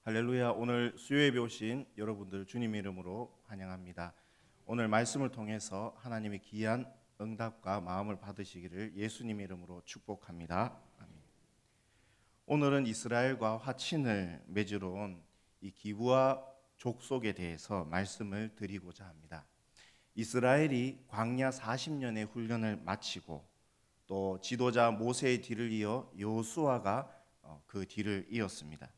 할렐루야. 오늘 수요예배 오신 여러분들 주님 이름으로 환영합니다. 오늘 말씀을 통해서 하나님의 귀한 응답과 마음을 받으시기를 예수님 이름으로 축복합니다. 아멘. 오늘은 이스라엘과 화친을 맺으러 온 이 기브와 족속에 대해서 말씀을 드리고자 합니다. 이스라엘이 광야 40년의 훈련을 마치고 또 지도자 모세의 뒤를 이어 여호수아가 그 뒤를 이었습니다.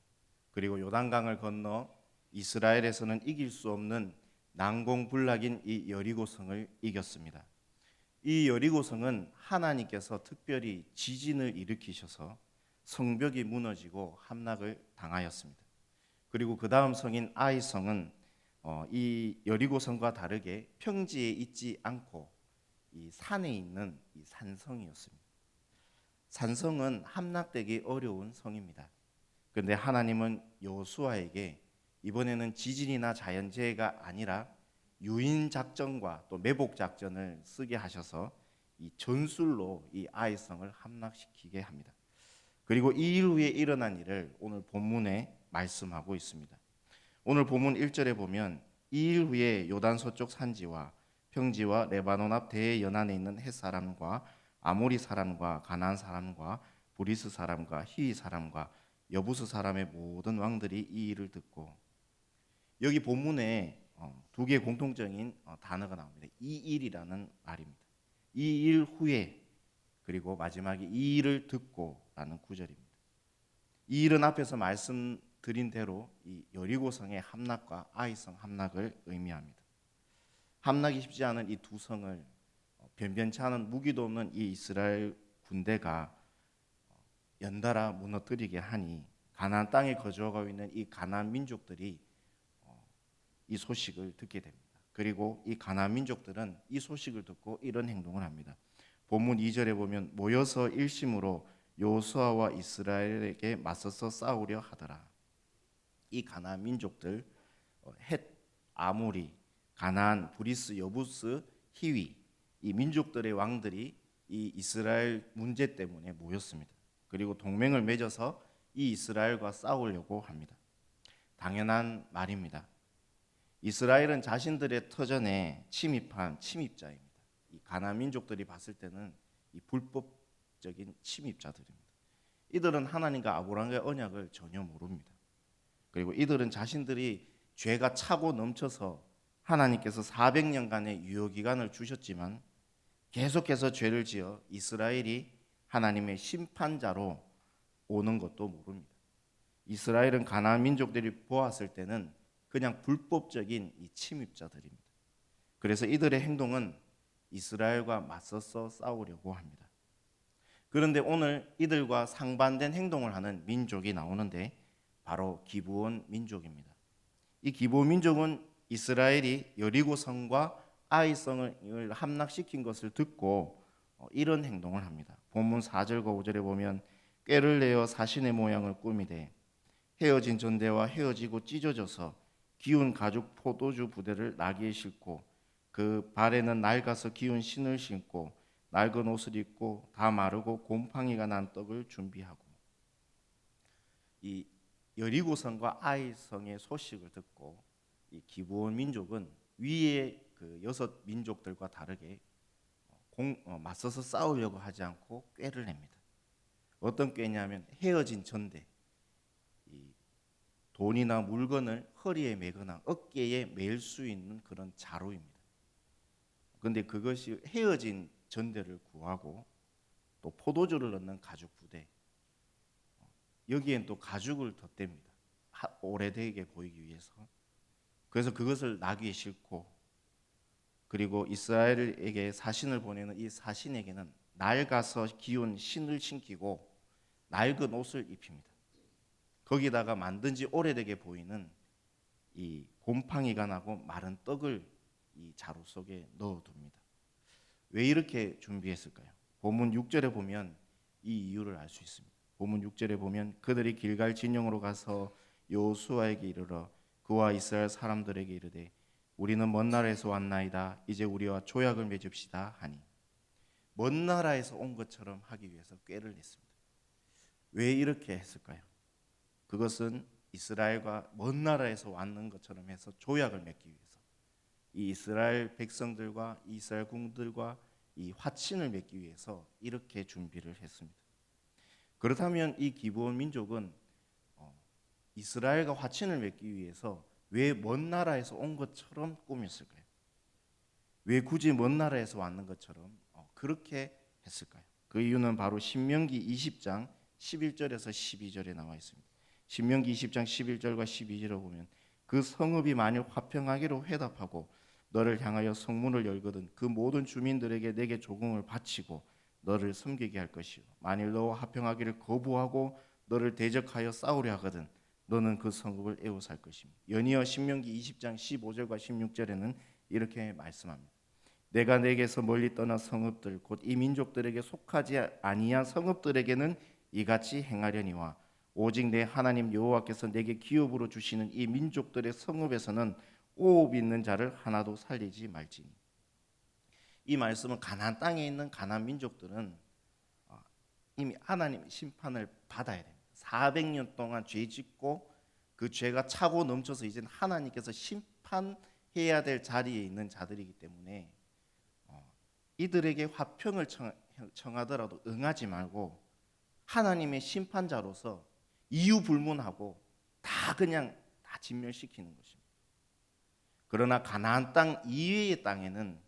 그리고 요단강을 건너 이스라엘에서는 이길 수 없는 난공불락인 이 여리고성을 이겼습니다. 이 여리고성은 하나님께서 특별히 지진을 일으키셔서 성벽이 무너지고 함락을 당하였습니다. 그리고 그 다음 성인 아이성은 이 여리고성과 다르게 평지에 있지 않고 이 산에 있는 이 산성이었습니다. 산성은 함락되기 어려운 성입니다. 그런데 하나님은 여호수아에게 이번에는 지진이나 자연재해가 아니라 유인 작전과 또 매복 작전을 쓰게 하셔서 이 전술로 이 아이성을 함락시키게 합니다. 그리고 이 일 후에 일어난 일을 오늘 본문에 말씀하고 있습니다. 오늘 본문 1절에 보면 이 일 후에 요단 서쪽 산지와 평지와 레바논 앞 대해 연안에 있는 헷 사람과 아모리 사람과 가나안 사람과 브리스 사람과 히위 사람과 여부스 사람의 모든 왕들이 이 일을 듣고, 여기 본문에 두 개의 공통적인 단어가 나옵니다. 이 일이라는 말입니다. 이 일 후에, 그리고 마지막에 이 일을 듣고라는 구절입니다. 이 일은 앞에서 말씀드린 대로 이 여리고성의 함락과 아이성 함락을 의미합니다. 함락이 쉽지 않은 이 두 성을 변변치 않은 무기도 없는 이 이스라엘 군대가 연달아 무너뜨리게 하니 가나안 땅에 거주하고 있는 이 가나안 민족들이 이 소식을 듣게 됩니다. 그리고 이 가나안 민족들은 이 소식을 듣고 이런 행동을 합니다. 본문 2절에 보면 모여서 일심으로 여호수아와 이스라엘에게 맞서서 싸우려 하더라. 이 가나안 민족들 헷, 아모리, 가나안, 브리스, 여부스, 히위, 이 민족들의 왕들이 이 이스라엘 문제 때문에 모였습니다. 그리고 동맹을 맺어서 이 이스라엘과 싸우려고 합니다. 당연한 말입니다. 이스라엘은 자신들의 터전에 침입한 침입자입니다. 이 가나안 민족들이 봤을 때는 이 불법적인 침입자들입니다. 이들은 하나님과 아브라함의 언약을 전혀 모릅니다. 그리고 이들은 자신들이 죄가 차고 넘쳐서 하나님께서 400년간의 유효기간을 주셨지만 계속해서 죄를 지어 이스라엘이 하나님의 심판자로 오는 것도 모릅니다. 이스라엘은 가나안 민족들이 보았을 때는 그냥 불법적인 이 침입자들입니다. 그래서 이들의 행동은 이스라엘과 맞서서 싸우려고 합니다. 그런데 오늘 이들과 상반된 행동을 하는 민족이 나오는데 바로 기브온 민족입니다. 이 기브온 민족은 이스라엘이 여리고성과 아이성을 함락시킨 것을 듣고 이런 행동을 합니다. 본문 4절과 5절에 보면 꾀를 내어 사신의 모양을 꾸미되 헤어진 전대와 헤어지고 찢어져서 기운 가죽 포도주 부대를 나귀에 싣고 그 발에는 낡아서 기운 신을 신고 낡은 옷을 입고 다 마르고 곰팡이가 난 떡을 준비하고. 이 여리고성과 아이성의 소식을 듣고 이 기브온 민족은 위에 그 6 민족들과 다르게 맞서서 싸우려고 하지 않고 꾀를 냅니다. 어떤 꾀냐면 헤어진 전대, 이 돈이나 물건을 허리에 매거나 어깨에 맬 수 있는 그런 자루입니다. 그런데 그것이 헤어진 전대를 구하고 또 포도주를 넣는 가죽 부대, 여기엔 또 가죽을 덧댑니다. 오래되게 보이기 위해서. 그래서 그것을 나귀에 싣고, 그리고 이스라엘에게 사신을 보내는 이 사신에게는 낡아서 기운 신을 신기고 낡은 옷을 입힙니다. 거기다가 만든 지 오래되게 보이는 이 곰팡이가 나고 마른 떡을 이 자루 속에 넣어둡니다. 왜 이렇게 준비했을까요? 본문 6절에 보면 이 이유를 알 수 있습니다. 본문 6절에 보면 그들이 길갈 진영으로 가서 여호수아에게 이르러 그와 이스라엘 사람들에게 이르되 우리는 먼 나라에서 왔나이다. 이제 우리와 조약을 맺읍시다 하니, 먼 나라에서 온 것처럼 하기 위해서 꾀를 냈습니다. 왜 이렇게 했을까요? 그것은 이스라엘과 먼 나라에서 왔는 것처럼 해서 조약을 맺기 위해서 이 이스라엘 백성들과 이스라엘 군들과 이 화친을 맺기 위해서 이렇게 준비를 했습니다. 그렇다면 이 기브온 민족은 이스라엘과 화친을 맺기 위해서 왜 먼 나라에서 온 것처럼 꾸몄을까요? 왜 굳이 먼 나라에서 왔는 것처럼 그렇게 했을까요? 그 이유는 바로 신명기 20장 11절에서 12절에 나와 있습니다. 신명기 20장 11절과 12절을 보면 그 성읍이 만일 화평하기로 회답하고 너를 향하여 성문을 열거든 그 모든 주민들에게 내게 조공을 바치고 너를 섬기게 할 것이요 만일 너와 화평하기를 거부하고 너를 대적하여 싸우려 하거든 너는 그 성읍을 애워살 것이며 연이어 신명기 20장 15절과 16절에는 이렇게 말씀합니다. 내가 내게서 멀리 떠난 성읍들 곧 이 민족들에게 속하지 아니한 성읍들에게는 이같이 행하려니와 오직 내 하나님 여호와께서 내게 기업으로 주시는 이 민족들의 성읍에서는 오업 있는 자를 하나도 살리지 말지니. 이 말씀은 가나안 땅에 있는 가나안 민족들은 이미 하나님의 심판을 받아야 됩니다. 400년 동안 죄 짓고 그 죄가 차고 넘쳐서 이제 하나님께서 심판해야 될 자리에 있는 자들이기 때문에 이들에게 화평을 청하더라도 응하지 말고 하나님의 심판자로서 이유 불문하고 다 그냥 다 진멸시키는 것입니다. 그러나 가나안 땅 이외의 땅에는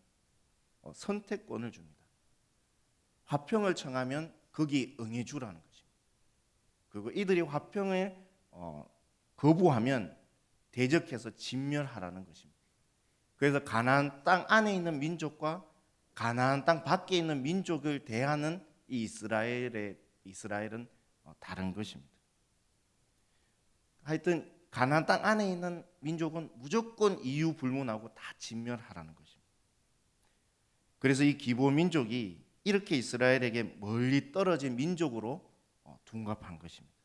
선택권을 줍니다. 화평을 청하면 거기 응해주라는 것입니다. 그리고 이들이 화평을 거부하면 대적해서 진멸하라는 것입니다. 그래서 가나안 땅 안에 있는 민족과 가나안 땅 밖에 있는 민족을 대하는 이 이스라엘은 다른 것입니다. 하여튼 가나안 땅 안에 있는 민족은 무조건 이유 불문하고 다 진멸하라는 것입니다. 그래서 이 기브온 민족이 이렇게 이스라엘에게 멀리 떨어진 민족으로 둔갑한 것입니다.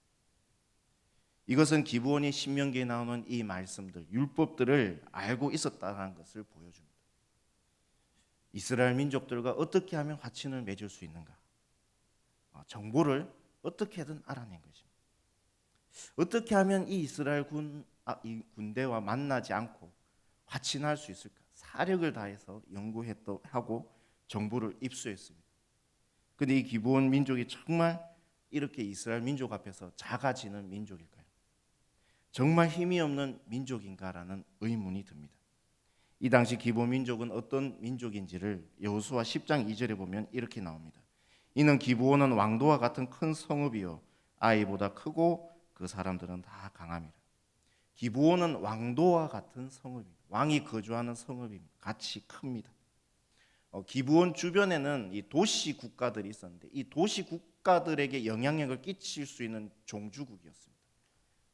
이것은 기브온이 신명기에 나오는 이 말씀들, 율법들을 알고 있었다는 것을 보여줍니다. 이스라엘 민족들과 어떻게 하면 화친을 맺을 수 있는가? 정보를 어떻게든 알아낸 것입니다. 어떻게 하면 이 이스라엘 이 군대와 만나지 않고 화친할 수 있을까? 사력을 다해서 연구하고 정보를 입수했습니다. 그런데 이 기브온 민족이 정말 이렇게 이스라엘 민족 앞에서 작아지는 민족일까요? 정말 힘이 없는 민족인가라는 의문이 듭니다. 이 당시 기브온 민족은 어떤 민족인지를 여호수아 10장 2절에 보면 이렇게 나옵니다. 이는 기브온은 왕도와 같은 큰 성읍이요 아이보다 크고 그 사람들은 다 강함이라. 기브온은 왕도와 같은 성읍입니다. 왕이 거주하는 성읍입니다. 같이 큽니다. 기브온 주변에는 이 도시 국가들이 있었는데 이 도시 국가들에게 영향력을 끼칠 수 있는 종주국이었습니다.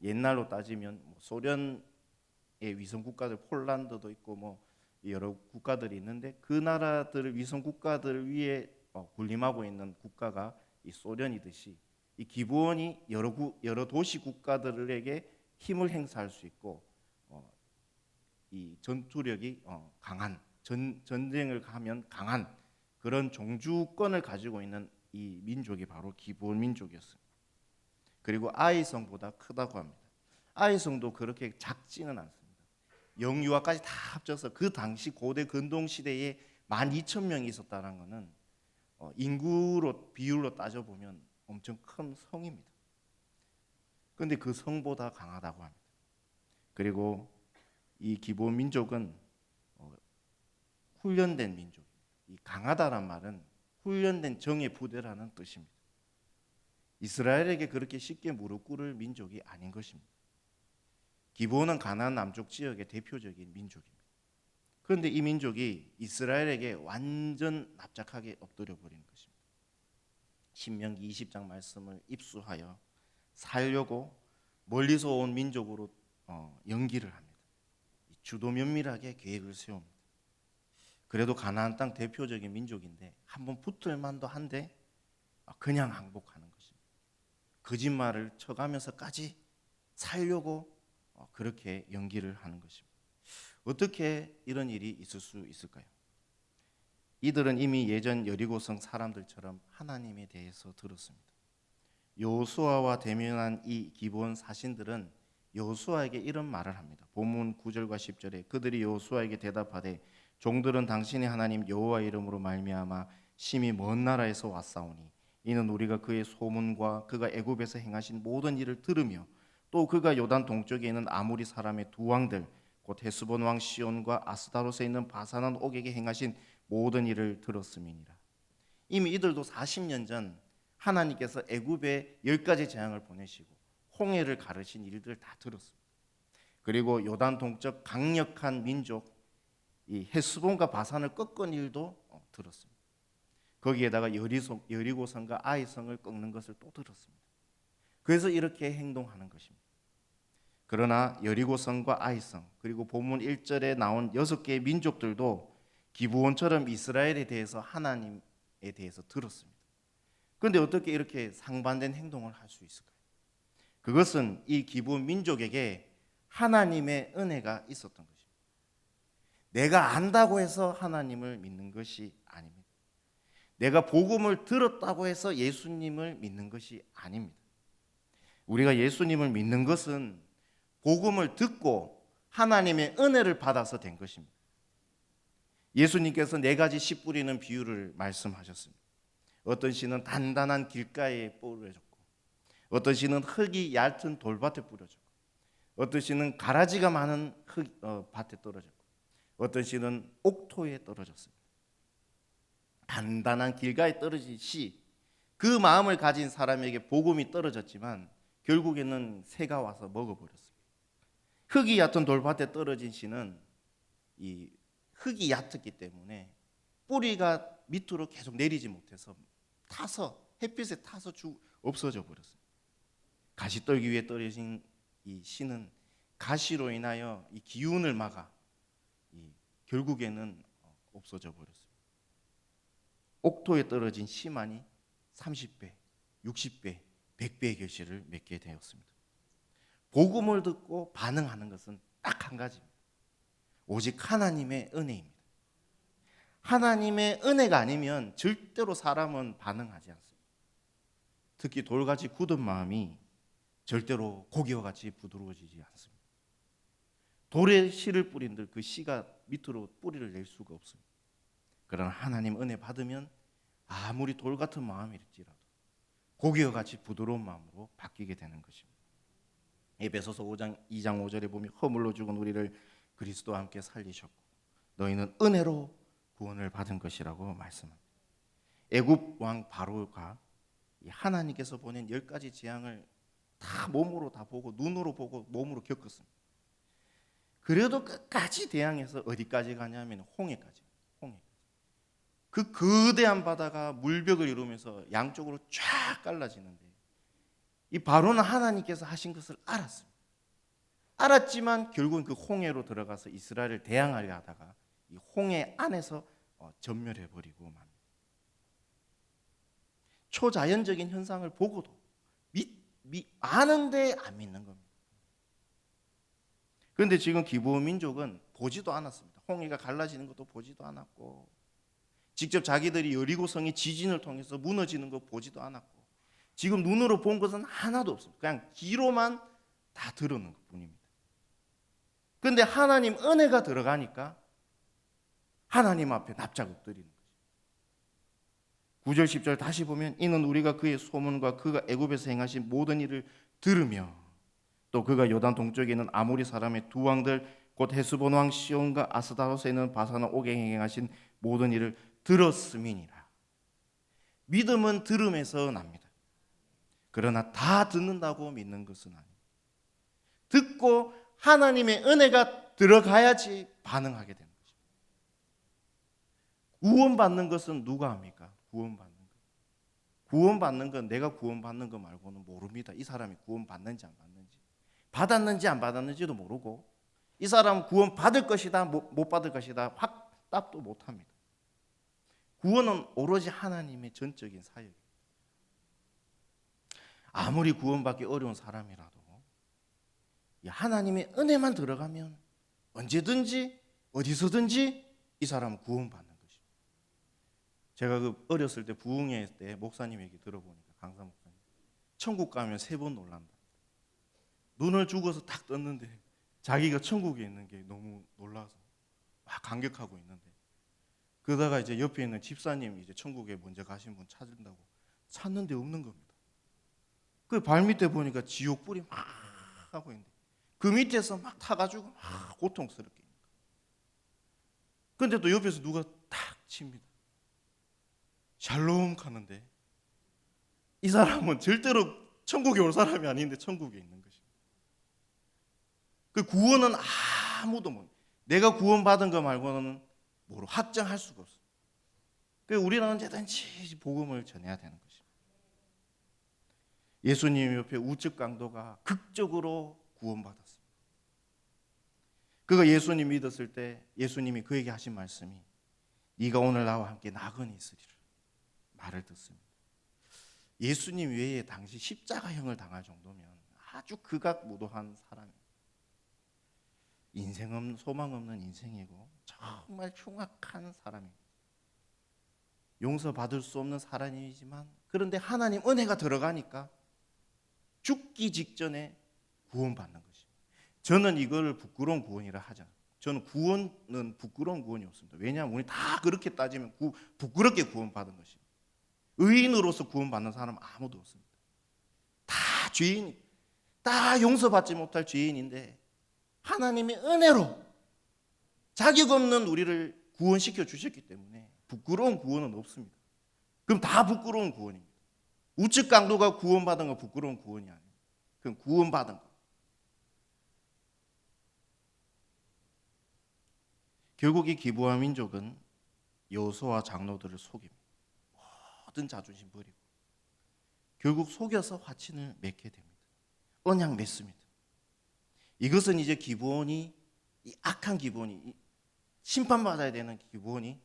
옛날로 따지면 소련의 위성 국가들 폴란드도 있고 여러 국가들이 있는데 그 나라들 위성 국가들 위에 군림하고 있는 국가가 이 소련이듯이 이 기브온이 여러 도시 국가들에게 힘을 행사할 수 있고 이 전투력이 강한 전쟁을 하면 강한 그런 종주권을 가지고 있는 이 민족이 바로 기브온 민족이었습니다. 그리고 아이성보다 크다고 합니다. 아이성도 그렇게 작지는 않습니다. 영유아까지 다 합쳐서 그 당시 고대 근동 시대에 12,000명이 있었다는 것은 인구로 비율로 따져보면 엄청 큰 성입니다. 그런데 그 성보다 강하다고 합니다. 그리고 이 기브온 민족은 훈련된 민족. 이 강하다란 말은 훈련된 정예 부대라는 뜻입니다. 이스라엘에게 그렇게 쉽게 무릎 꿇을 민족이 아닌 것입니다. 기브온은 가나안 남쪽 지역의 대표적인 민족입니다. 그런데 이 민족이 이스라엘에게 완전 납작하게 엎드려 버린 것입니다. 신명기 20장 말씀을 입수하여 살려고 멀리서 온 민족으로 연기를 합니다. 주도 면밀하게 계획을 세웁니다. 그래도 가나안 땅 대표적인 민족인데 한번 붙을 만도 한데 그냥 항복하는 것입니다. 거짓말을 쳐가면서까지 살려고 그렇게 연기를 하는 것입니다. 어떻게 이런 일이 있을 수 있을까요? 이들은 이미 예전 여리고성 사람들처럼 하나님에 대해서 들었습니다. 여호수아와 대면한 이 기브온 사신들은 여호수아에게 이런 말을 합니다. 본문 9절과 10절에 그들이 여호수아에게 대답하되 종들은 당신의 하나님 여호와 이름으로 말미암아 심히 먼 나라에서 왔사오니 이는 우리가 그의 소문과 그가 애굽에서 행하신 모든 일을 들으며 또 그가 요단 동쪽에 있는 아모리 사람의 두 왕들 곧 헤스본 왕 시온과 아스다롯에 있는 바산한 옥에게 행하신 모든 일을 들었음이니라. 이미 이들도 40년 전 하나님께서 애굽에 10가지 재앙을 보내시고 홍해를 가르신 일들을 다 들었습니다. 그리고 요단 동쪽 강력한 민족 이 헤스본과 바산을 꺾은 일도 들었습니다. 거기에다가 여리고성과 아이성을 꺾는 것을 또 들었습니다. 그래서 이렇게 행동하는 것입니다. 그러나 여리고성과 아이성 그리고 본문 1절에 나온 6개의 민족들도 기브온처럼 이스라엘에 대해서 하나님에 대해서 들었습니다. 그런데 어떻게 이렇게 상반된 행동을 할 수 있을까요? 그것은 이 기브온 민족에게 하나님의 은혜가 있었던 것입니다. 내가 안다고 해서 하나님을 믿는 것이 아닙니다. 내가 복음을 들었다고 해서 예수님을 믿는 것이 아닙니다. 우리가 예수님을 믿는 것은 복음을 듣고 하나님의 은혜를 받아서 된 것입니다. 예수님께서 4가지 씨 뿌리는 비유를 말씀하셨습니다. 어떤 씨는 단단한 길가에 뿌려졌고, 어떤 씨는 흙이 얇은 돌밭에 뿌려졌고, 어떤 씨는 가라지가 많은 밭에 떨어졌고, 어떤 씨는 옥토에 떨어졌습니다. 단단한 길가에 떨어진 씨, 그 마음을 가진 사람에게 복음이 떨어졌지만 결국에는 새가 와서 먹어버렸습니다. 흙이 얕은 돌밭에 떨어진 씨는 이 흙이 얕았기 때문에 뿌리가 밑으로 계속 내리지 못해서 햇빛에 타서 없어져 버렸습니다. 가시떨기 위에 떨어진 이 씨는 가시로 인하여 이 기운을 막아 결국에는 없어져 버렸습니다. 옥토에 떨어진 씨만이 30배, 60배, 100배의 결실을 맺게 되었습니다. 복음을 듣고 반응하는 것은 딱 한 가지입니다. 오직 하나님의 은혜입니다. 하나님의 은혜가 아니면 절대로 사람은 반응하지 않습니다. 특히 돌같이 굳은 마음이 절대로 고기와 같이 부드러워지지 않습니다. 돌에 씨를 뿌린들 그 씨가 밑으로 뿌리를 낼 수가 없습니다. 그러나 하나님 은혜 받으면 아무리 돌 같은 마음일지라도 고기와 같이 부드러운 마음으로 바뀌게 되는 것입니다. 에베소서 2장 5절에 보면 허물로 죽은 우리를 그리스도와 함께 살리셨고 너희는 은혜로 구원을 받은 것이라고 말씀합니다. 애굽 왕 바로가 하나님께서 보낸 10가지 재앙을 다 몸으로 다 보고 눈으로 보고 몸으로 겪었습니다. 그래도 끝까지 대항해서 어디까지 가냐면 홍해까지. 그 거대한 바다가 물벽을 이루면서 양쪽으로 쫙 갈라지는데 이 바로는 하나님께서 하신 것을 알았습니다. 알았지만 결국은 그 홍해로 들어가서 이스라엘을 대항하려 하다가 이 홍해 안에서 전멸해버리고 맙니다. 초자연적인 현상을 보고도 아는데 안 믿는 겁니다. 그런데 지금 기브온 민족은 보지도 않았습니다. 홍해가 갈라지는 것도 보지도 않았고 직접 자기들이 여리고성이 지진을 통해서 무너지는 거 보지도 않았고 지금 눈으로 본 것은 하나도 없습니다. 그냥 귀로만 다 들은 것뿐입니다. 그런데 하나님 은혜가 들어가니까 하나님 앞에 납작 엎드리는 거죠. 9절 10절 다시 보면 이는 우리가 그의 소문과 그가 애굽에서 행하신 모든 일을 들으며 또 그가 요단 동쪽에 있는 아모리 사람의 두 왕들 곧 헤스본 왕 시온과 아스다롯에 있는 바산과 옥에 행하신 모든 일을 들었음이니라. 믿음은 들음에서 납니다. 그러나 다 듣는다고 믿는 것은 아닙니다. 듣고 하나님의 은혜가 들어가야지 반응하게 되는 것입니다. 구원받는 것은 누가 합니까? 구원받는 건 내가 구원받는 거 말고는 모릅니다. 이 사람이 구원받는지 안 받는지, 받았는지 안 받았는지도 모르고 이 사람은 구원받을 것이다 못 받을 것이다 확답도 못합니다. 구원은 오로지 하나님의 전적인 사역입니다. 아무리 구원받기 어려운 사람이라도 하나님의 은혜만 들어가면 언제든지 어디서든지 이 사람은 구원받는 것입니다. 제가 어렸을 때 부흥회 때 목사님 얘기 들어보니까 강사 목사님 천국 가면 3번 놀란다. 눈을 죽어서 딱 떴는데 자기가 천국에 있는 게 너무 놀라서 막 감격하고 있는데, 그러다가 이제 옆에 있는 집사님이 이제 천국에 먼저 가신 분 찾는다고 찾는데 없는 겁니다. 그 발밑에 보니까 지옥불이 막 하고 있는데 그 밑에서 막 타가지고 막 고통스럽게. 근데 또 옆에서 누가 탁 칩니다. 샬롬 하는데 이 사람은 절대로 천국에 올 사람이 아닌데 천국에 있는 것입니다. 그 구원은 아무도 못, 내가 구원받은 거 말고는 뭐로 확정할 수가 없어. 그 우리는 언제든지 복음을 전해야 되는 것입니다. 예수님 옆에 우측 강도가 극적으로 구원받았습니다. 그가 예수님 믿었을 때 예수님이 그에게 하신 말씀이 네가 오늘 나와 함께 나그네 있으리라 말을 듣습니다. 예수님 외에 당시 십자가형을 당할 정도면 아주 극악무도한 사람입니다. 인생 없는, 소망 없는 인생이고 정말 흉악한 사람입니다. 용서받을 수 없는 사람이지만 그런데 하나님 은혜가 들어가니까 죽기 직전에 구원받는 것입니다. 저는 이걸 부끄러운 구원이라 하잖아요. 저는 구원은 부끄러운 구원이 없습니다. 왜냐하면 우리 다 그렇게 따지면 부끄럽게 구원받은 것입니다. 의인으로서 구원받는 사람은 아무도 없습니다. 다 죄인, 다 용서받지 못할 죄인인데 하나님의 은혜로 자격 없는 우리를 구원시켜 주셨기 때문에 부끄러운 구원은 없습니다. 그럼 다 부끄러운 구원입니다. 우측 강도가 구원받은 건 부끄러운 구원이 아니에요. 그럼 구원받은 거. 결국 이 기브아 민족은 여호수아와 장로들을 속입니다. 모든 자존심 버리고 결국 속여서 화친을 맺게 됩니다. 언약 맺습니다. 이것은 이제 기브온이, 이 악한 기브온이, 심판받아야 되는 기브온이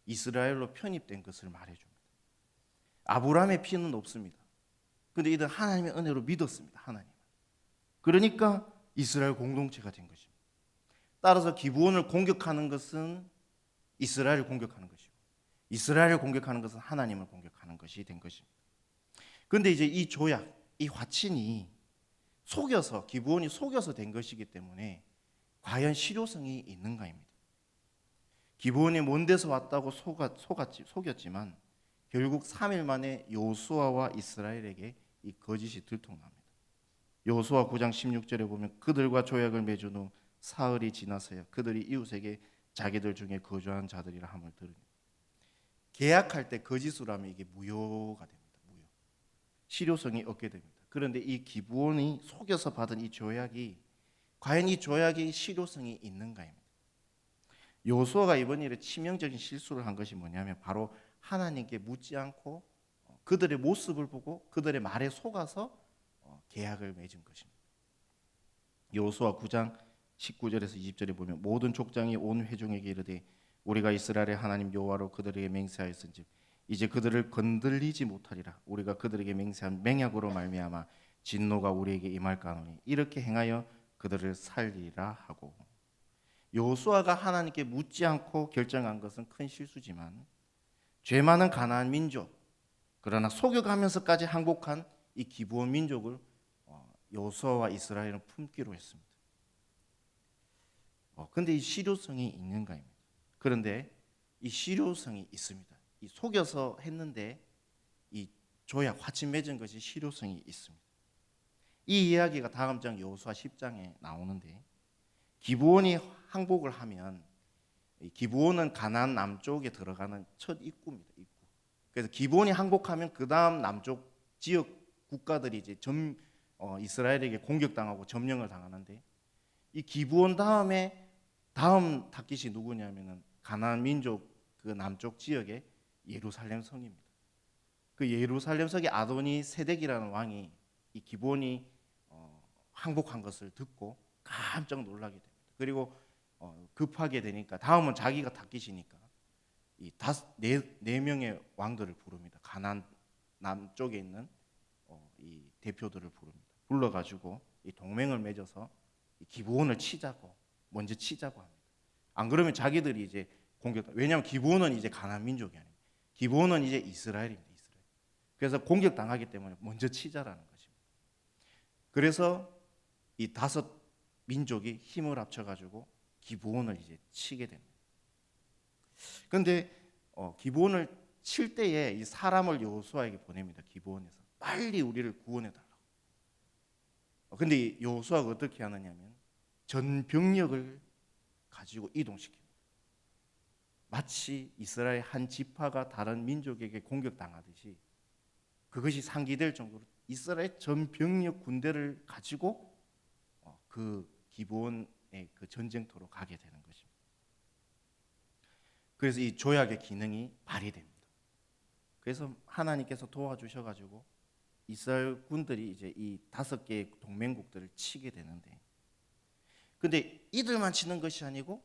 이스라엘로 편입된 것을 말해줍니다. 아브라함의 피는 없습니다. 그런데 이들은 하나님의 은혜로 믿었습니다. 하나님. 그러니까 이스라엘 공동체가 된 것입니다. 따라서 기브온을 공격하는 것은 이스라엘을 공격하는 것이고 이스라엘을 공격하는 것은 하나님을 공격하는 것이 된 것입니다. 그런데 이제 이 조약, 이 화친이 속여서, 기브온이 속여서 된 것이기 때문에 과연 실효성이 있는가입니다. 기브온이 먼 데서 왔다고 속였지만 결국 3일 만에 여호수아와 이스라엘에게 이 거짓이 들통납니다. 여호수아 9장 16절에 보면 그들과 조약을 맺은 후 사흘이 지나서야 그들이 이웃에게 자기들 중에 거주한 자들이라 함을 들으니, 계약할 때 거짓으로 하면 이게 무효가 됩니다. 무효. 실효성이 없게 됩니다. 그런데 이 기브온이 속여서 받은 이 조약이 과연 이 조약이 실효성이 있는가입니다. 여호수아가 이번 일에 치명적인 실수를 한 것이 뭐냐면 바로 하나님께 묻지 않고 그들의 모습을 보고 그들의 말에 속아서 계약을 맺은 것입니다. 여호수아 9장 19절에서 20절에 보면 모든 족장이 온 회중에게 이르되 우리가 이스라엘의 하나님 여호와로 그들에게 맹세하였은즉 이제 그들을 건들리지 못하리라. 우리가 그들에게 맹세한 맹약으로 말미암아 진노가 우리에게 임할까노니 이렇게 행하여 그들을 살리라 하고. 여호수아가 하나님께 묻지 않고 결정한 것은 큰 실수지만 죄 많은 가나안 민족, 그러나 속여가면서까지 항복한 이 기브온 민족을 여호수아와 이스라엘은 품기로 했습니다. 그런데 이 실효성이 있는가입니다. 그런데 이 실효성이 있습니다. 이 속여서 했는데 이 조약, 화친 맺은 것이 실효성이 있습니다. 이 이야기가 다음 장 여호수아 10장에 나오는데 기브온이 항복을 하면 기브온은 가나안 남쪽에 들어가는 첫 입구입니다. 입구. 그래서 기브온이 항복하면 그 다음 남쪽 지역 국가들이 이제 이스라엘에게 공격당하고 점령을 당하는데 이 기브온 다음에 다음 타깃이 누구냐면은 가나안 민족 그 남쪽 지역의 예루살렘 성입니다. 그 예루살렘 성의 아도니 세덱이라는 왕이 이 기브온이 항복한 것을 듣고 깜짝 놀라게 됩니다. 그리고 급하게 되니까 다음은 자기가 타깃이니까 이 네 명의 왕들을 부릅니다. 가나안 남쪽에 있는 이 대표들을 부릅니다. 불러가지고 이 동맹을 맺어서 이 기브온을 치자고 먼저 치자고 합니다. 안 그러면 자기들이 이제 왜냐하면 기브온은 이제 가나안 민족이 아닙니다. 기브온은 이제 이스라엘입니다. 이스라엘. 그래서 공격당하기 때문에 먼저 치자라는 것입니다. 그래서 이 다섯 민족이 힘을 합쳐가지고 기브온을 이제 치게 됩니다. 그런데 기브온을 칠 때에 이 사람을 여호수아에게 보냅니다. 기브온에서 빨리 우리를 구원해 달라고. 근데 여호수아가 어떻게 하느냐면 전 병력을 가지고 이동시킵니다. 마치 이스라엘 한 지파가 다른 민족에게 공격당하듯이 그것이 상기될 정도로 이스라엘 전 병력 군대를 가지고 그 기브온의 그 전쟁터로 가게 되는 것입니다. 그래서 이 조약의 기능이 발휘됩니다. 그래서 하나님께서 도와주셔가지고 이스라엘 군들이 이제 이 5개의 동맹국들을 치게 되는데, 근데 이들만 치는 것이 아니고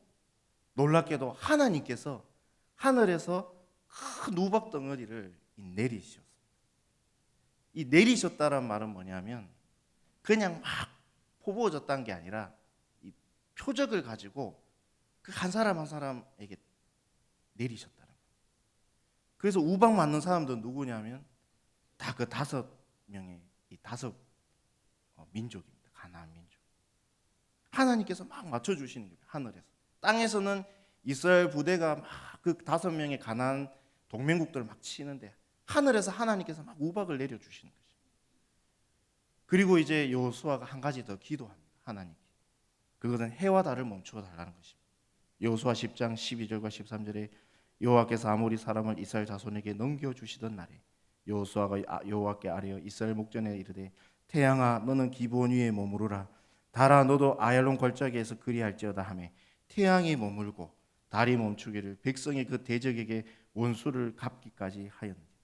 놀랍게도 하나님께서 하늘에서 큰 우박 덩어리를 내리셨습니다. 이 내리셨다란 말은 뭐냐면 그냥 막 퍼부어졌다는 게 아니라 이 표적을 가지고 그 한 사람 한 사람에게 내리셨다는 거예요. 그래서 우박 맞는 사람들은 누구냐면 다 그 5명의 이 5 민족입니다. 가나안 민족. 하나님께서 막 맞춰주시는 거예요. 하늘에서. 땅에서는 이스라엘 부대가 막 그 5명의 가나안 동맹국들을 막 치는데 하늘에서 하나님께서 막 우박을 내려주시는 거죠. 그리고 이제 여호수아가 한 가지 더 기도합니다. 하나님께. 그것은 해와 달을 멈추어 달라는 것입니다. 여호수아 10장 12절과 13절에 여호와께서 아모리 사람을 이스라엘 자손에게 넘겨주시던 날에 여호수아가 여호와께 아뢰어 이스라엘 목전에 이르되 태양아 너는 기브온 위에 머무르라 달아 너도 아얄론 골짜기에서 그리할지어다 하매 태양이 머물고 달이 멈추기를 백성이 그 대적에게 원수를 갚기까지 하였느니라.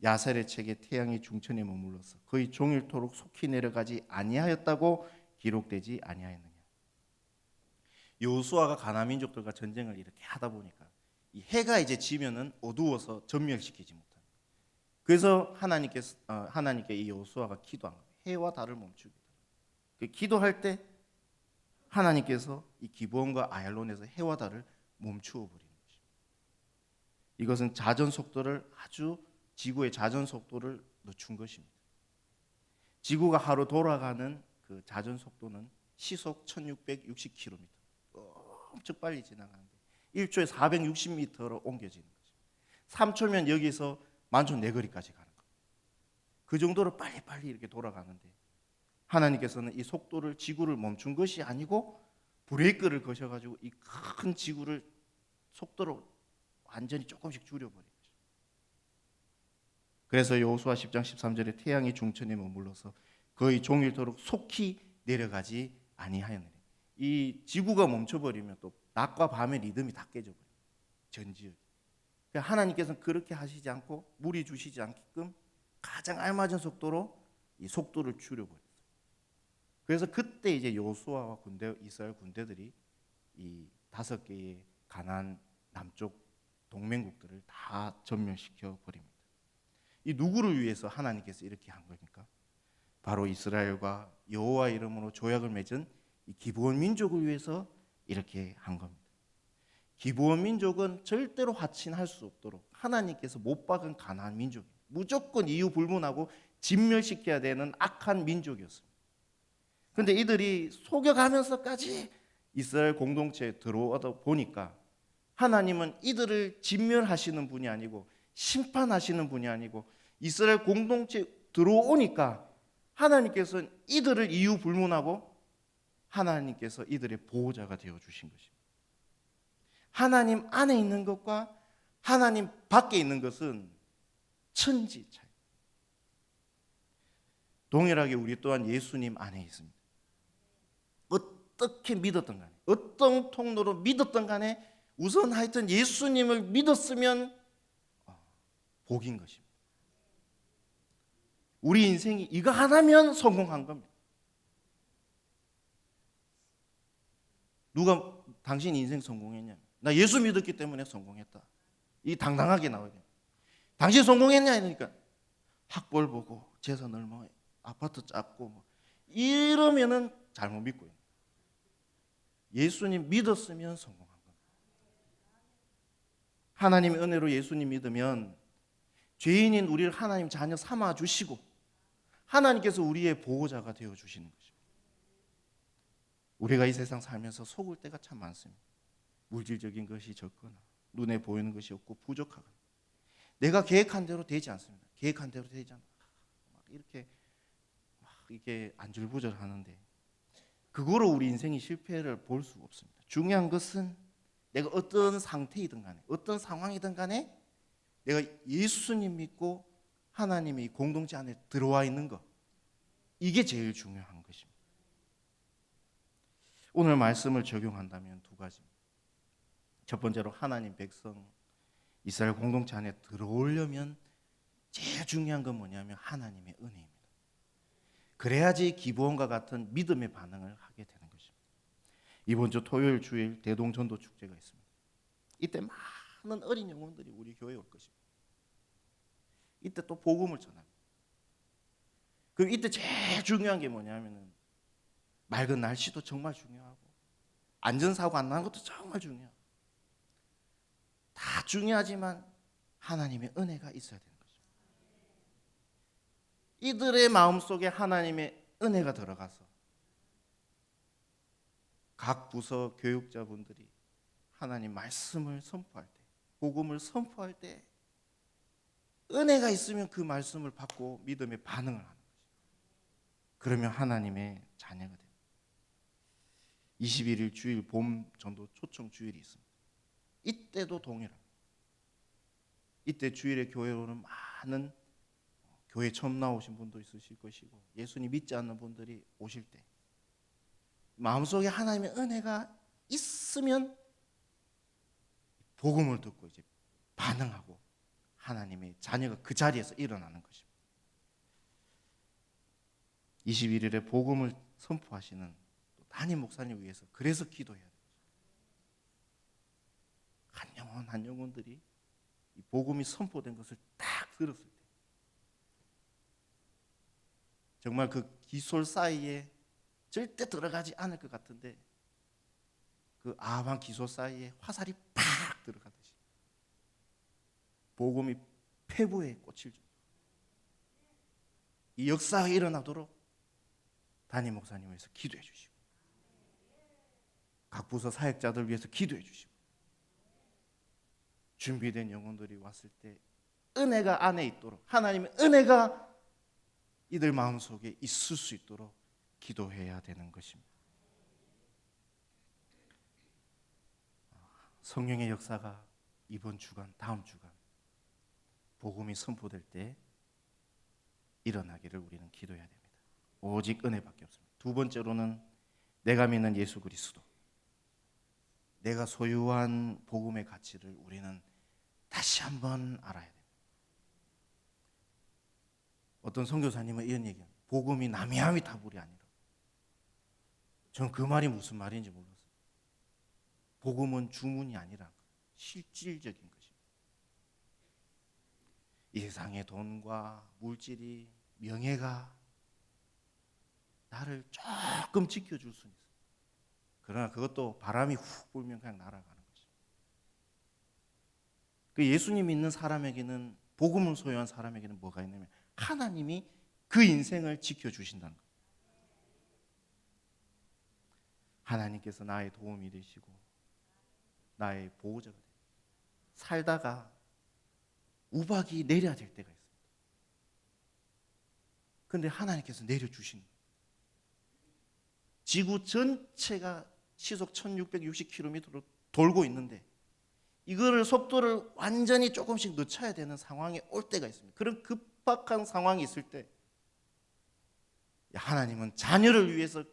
야셀의 책에 태양이 중천에 머물러서 거의 종일토록 속히 내려가지 아니하였다고 기록되지 아니하였느냐. 여호수아가 가나안 민족들과 전쟁을 이렇게 하다 보니까 이 해가 이제 지면은 어두워서 전멸시키지 못합니다. 그래서 하나님께 이 여호수아가 기도한 거예요. 해와 달을 멈추게. 그 기도할 때 하나님께서 이 기브온과 아얄론에서 해와 달을 멈추어 버리는 것입니다. 이것은 자전 속도를 아주 지구의 자전 속도를 늦춘 것입니다. 지구가 하루 돌아가는 그 자전 속도는 시속 1660km. 엄청 빨리 지나가는데 1초에 460m로 옮겨지는 거죠. 3초면 여기서 만촌 내거리까지 가는 거예요. 그 정도로 빨리빨리 이렇게 돌아가는데 하나님께서는 이 속도를 지구를 멈춘 것이 아니고 브레이크를 거셔가지고 이 큰 지구를 속도로 완전히 조금씩 줄여버린 거죠. 그래서 여호수아 10장 13절에 태양이 중천에 머물러서 거의 종일토록 속히 내려가지 아니하였느니. 이 지구가 멈춰버리면 또 낮과 밤의 리듬이 다 깨져버려요. 전 지역이. 그러니까 하나님께서는 그렇게 하시지 않고 무리 주시지 않게끔 가장 알맞은 속도로 이 속도를 줄여버렸어요. 그래서 그때 이제 여호수아와 이스라엘 군대들이 이 5개의 가나안 남쪽 동맹국들을 다 전멸시켜 버립니다. 이 누구를 위해서 하나님께서 이렇게 한 겁니까? 바로 이스라엘과 여호와 이름으로 조약을 맺은 이 기브온 민족을 위해서 이렇게 한 겁니다. 기브온 민족은 절대로 화친할 수 없도록 하나님께서 못 박은 가나안 민족이에요. 무조건 이유 불문하고 진멸시켜야 되는 악한 민족이었습니다. 그런데 이들이 속여가면서까지 이스라엘 공동체에 들어오다 보니까 하나님은 이들을 진멸하시는 분이 아니고 심판하시는 분이 아니고 이스라엘 공동체에 들어오니까 하나님께서는 이들을 이유 불문하고 하나님께서 이들의 보호자가 되어주신 것입니다. 하나님 안에 있는 것과 하나님 밖에 있는 것은 천지 차이. 동일하게 우리 또한 예수님 안에 있습니다. 어떻게 믿었던 간에 어떤 통로로 믿었던 간에 우선 하여튼 예수님을 믿었으면 복인 것입니다. 우리 인생이 이거 하나면 성공한 겁니다. 누가 당신 인생 성공했냐? 나 예수 믿었기 때문에 성공했다. 이 당당하게 나와야 돼요. 당신 성공했냐? 이러니까 학벌 보고 재산을 뭐 아파트 잡고 뭐 이러면은 잘못 믿고 있는 거예요. 예수님 믿었으면 성공한 겁니다. 하나님의 은혜로 예수님 믿으면 죄인인 우리를 하나님 자녀 삼아 주시고 하나님께서 우리의 보호자가 되어 주시는 것입니다. 우리가 이 세상 살면서 속을 때가 참 많습니다. 물질적인 것이 적거나 눈에 보이는 것이 없고 부족하거나 내가 계획한 대로 되지 않습니다. 계획한 대로 되지 않아. 이렇게 이게 안절부절하는데 그거로 우리 인생의 실패를 볼 수가 없습니다. 중요한 것은 내가 어떤 상태이든 간에 어떤 상황이든 간에 내가 예수님 믿고 하나님의 공동체 안에 들어와 있는 것, 이게 제일 중요한 것입니다. 오늘 말씀을 적용한다면 두 가지입니다. 첫 번째로 하나님 백성 이스라엘 공동체 안에 들어오려면 제일 중요한 건 뭐냐면 하나님의 은혜입니다. 그래야지 기브온과 같은 믿음의 반응을 하게 되는 것입니다. 이번 주 토요일 주일 대동전도 축제가 있습니다. 이때 많은 어린 영혼들이 우리 교회에 올 것입니다. 이때 또 복음을 전합니다. 그럼 이때 제일 중요한 게 뭐냐면은 맑은 날씨도 정말 중요하고 안전사고 안 나는 것도 정말 중요하고 다 중요하지만 하나님의 은혜가 있어야 되는 거죠. 이들의 마음속에 하나님의 은혜가 들어가서 각 부서 교육자분들이 하나님 말씀을 선포할 때, 복음을 선포할 때 은혜가 있으면 그 말씀을 받고 믿음의 반응을 하는 거죠. 그러면 하나님의 자녀가 됩니다. 21일 주일 봄 전도 초청 주일이 있습니다. 이때도 동일합니다. 이때 주일에 교회에 오는 많은 교회 처음 나오신 분도 있으실 것이고 예수님 믿지 않는 분들이 오실 때 마음속에 하나님의 은혜가 있으면 복음을 듣고 이제 반응하고 하나님의 자녀가 그 자리에서 일어나는 것입니다. 21일에 복음을 선포하시는 담임 목사님 위해서 그래서 기도해야 돼요. 한 영혼 한 영혼들이 이 복음이 선포된 것을 딱 들었을 때 정말 그 기솔 사이에 절대 들어가지 않을 것 같은데 그 아방 기솔 사이에 화살이 팍 들어가듯이 복음이 폐부에 꽂힐 정도 이 역사가 일어나도록 담임 목사님 위해서 기도해 주시고 각 부서 사역자들 위해서 기도해 주시고 준비된 영혼들이 왔을 때 은혜가 안에 있도록 하나님의 은혜가 이들 마음속에 있을 수 있도록 기도해야 되는 것입니다. 성령의 역사가 이번 주간, 다음 주간 복음이 선포될 때 일어나기를 우리는 기도해야 됩니다. 오직 은혜밖에 없습니다. 두 번째로는 내가 믿는 예수 그리스도, 내가 소유한 복음의 가치를 우리는 다시 한번 알아야 됩니다. 어떤 선교사님은 이런 얘기합니다. 복음이 남이함이 다불이 아니라. 저는 그 말이 무슨 말인지 몰랐어요. 복음은 주문이 아니라 실질적인 것입니다. 이 세상의 돈과 물질이, 명예가 나를 조금 지켜줄 수는 있어요. 그러나 그것도 바람이 훅 불면 그냥 날아가는 거죠. 그 예수님 믿는 사람에게는, 복음을 소유한 사람에게는 뭐가 있냐면 하나님이 그 인생을 지켜주신다는 거예요. 하나님께서 나의 도움이 되시고 나의 보호자가 돼요. 살다가 우박이 내려야 될 때가 있습니다. 그런데 하나님께서 내려주신 거예요. 지구 전체가 시속 1660km로 돌고 있는데 이거를 속도를 완전히 조금씩 늦춰야 되는 상황에 올 때가 있습니다. 그런 급박한 상황이 있을 때 하나님은 자녀를 위해서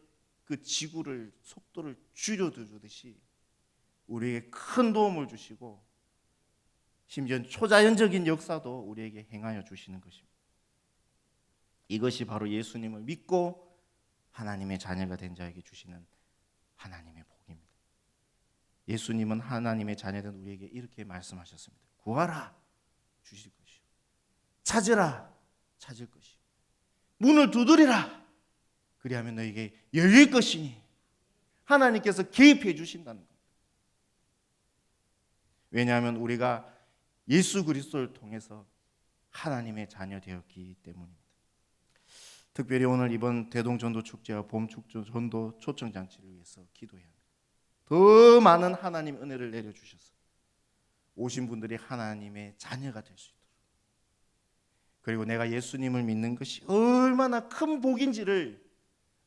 그 지구를 속도를 줄여주듯이 우리에게 큰 도움을 주시고 심지어 초자연적인 역사도 우리에게 행하여 주시는 것입니다. 이것이 바로 예수님을 믿고 하나님의 자녀가 된 자에게 주시는 하나님의 복입니다. 예수님은 하나님의 자녀된 우리에게 이렇게 말씀하셨습니다. 구하라 주실 것이요, 찾으라 찾을 것이요, 문을 두드리라 그리하면 너에게 열릴 것이니. 하나님께서 개입해 주신다는 겁니다. 왜냐하면 우리가 예수 그리스도를 통해서 하나님의 자녀 되었기 때문입니다. 특별히 오늘 이번 대동전도 축제와 봄축제 전도 초청장치를 위해서 위해서 기도해야 합니다. 더 많은 하나님 은혜를 내려주셔서 오신 분들이 하나님의 자녀가 될 수 있도록, 그리고 내가 예수님을 믿는 것이 얼마나 큰 복인지를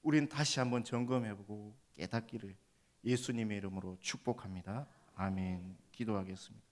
우리는 다시 한번 점검해보고 깨닫기를 예수님의 이름으로 축복합니다. 아멘. 기도하겠습니다.